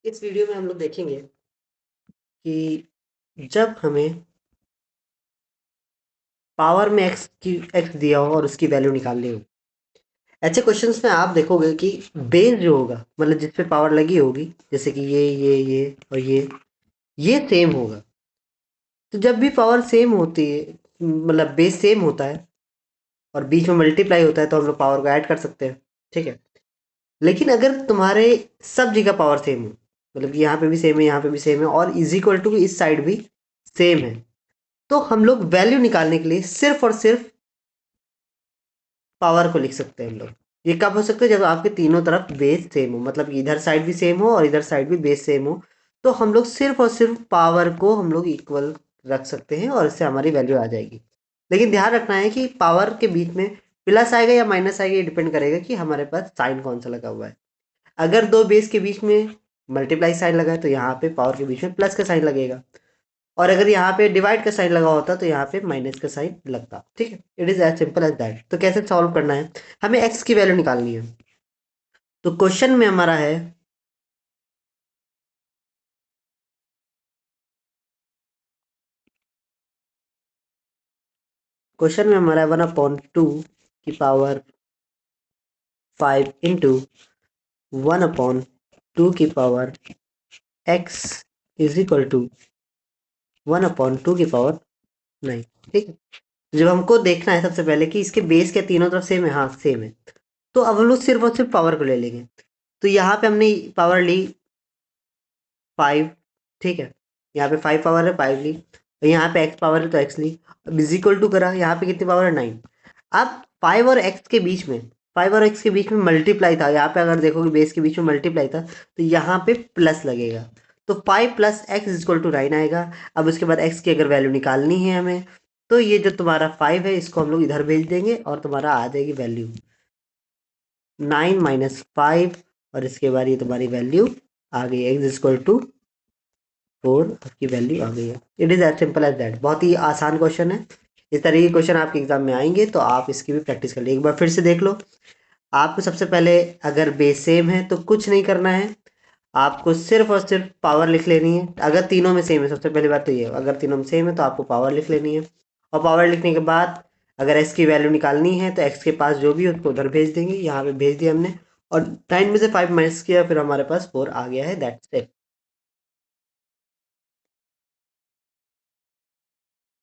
इस वीडियो में हम लोग देखेंगे कि जब हमें पावर में एक्स दिया हो और उसकी वैल्यू निकालनी हो, ऐसे क्वेश्चंस में आप देखोगे कि बेस जो होगा मतलब जिस पे पावर लगी होगी, जैसे कि ये और ये सेम होगा। तो जब भी पावर सेम होती है मतलब बेस सेम होता है और बीच में मल्टीप्लाई होता है तो हम लोग पावर को ऐड कर सकते हैं। ठीक है, लेकिन अगर तुम्हारे सब जगह पावर सेम हो, मतलब कि यहाँ पे भी सेम है, यहाँ पे भी सेम है और इज इक्वल टू इस साइड भी सेम है, तो हम लोग वैल्यू निकालने के लिए सिर्फ और सिर्फ पावर को लिख सकते हैं हम लोग। ये कब हो सकता है? जब आपके तीनों तरफ बेस सेम हो, मतलब कि इधर साइड भी सेम हो और इधर साइड भी बेस सेम हो, तो हम लोग सिर्फ और सिर्फ पावर को हम लोग इक्वल रख सकते हैं और इससे हमारी वैल्यू आ जाएगी। लेकिन ध्यान रखना है कि पावर के बीच में प्लस आएगा या माइनस आएगा, ये डिपेंड करेगा कि हमारे पास साइन कौन सा लगा हुआ है। अगर दो बेस के बीच में मल्टीप्लाई साइन लगा है तो यहाँ पे पावर के बीच में प्लस का साइन लगेगा, और अगर यहाँ पे डिवाइड का साइन लगा होता तो यहाँ पे माइनस का साइन लगता। ठीक है, it is as simple as that. तो कैसे सॉल्व करना है? हमें एक्स की वैल्यू निकालनी है। तो क्वेश्चन में हमारा है क्वेश्चन में हमारा है 1/2 की पावर 5 इंटू 1/2 की power x is equal to 1/2 की पावर 9। ठीक है, जब हमको देखना है सबसे पहले कि इसके बेस के तीनों तरफ सेम है, हाँ सेम है, तो अब हम लोग सिर्फ और सिर्फ पावर को ले लेंगे। तो यहाँ पे हमने पावर ली 5। ठीक है, यहाँ पे 5 पावर है, 5 ली, और यहाँ पे x पावर है तो x ली। अब इज इक्वल टू करा, यहाँ पे कितनी पावर है? 9। अब 5 और x के बीच में 5 और x के बीच में मल्टीप्लाई था, यहाँ पे अगर देखोगे बेस के बीच में मल्टीप्लाई था तो यहाँ पे प्लस लगेगा। तो 5 plus x is equal to 9 आएगा। अब उसके बाद x की अगर वैल्यू निकालनी है हमें, तो ये जो तुम्हारा 5 है इसको हम लोग इधर भेज देंगे और तुम्हारा आ जाएगी वैल्यू 9 माइनस 5, और इसके बाद ये तुम्हारी वैल्यू आ गई x इज इक्वल टू 4, आपकी वैल्यू आ गई है। It is as simple as that. बहुत ही आसान क्वेश्चन है। इस तरह के क्वेश्चन आपके एग्जाम में आएंगे तो आप इसकी भी प्रैक्टिस कर लीजिए। एक बार फिर से देख लो। आपको सबसे पहले अगर बेस सेम है तो कुछ नहीं करना है, आपको सिर्फ और सिर्फ पावर लिख लेनी है। अगर तीनों में सेम है, सबसे पहली बात तो ये है, अगर तीनों में सेम है तो आपको पावर लिख लेनी है। और पावर लिखने के बाद अगर एक्स की वैल्यू निकालनी है तो एक्स के पास जो भी है उसको उधर भेज देंगे। यहाँ पे भेज दिया हमने और 9 में से 5 माइनस किया, फिर हमारे पास 4 आ गया है। That's it.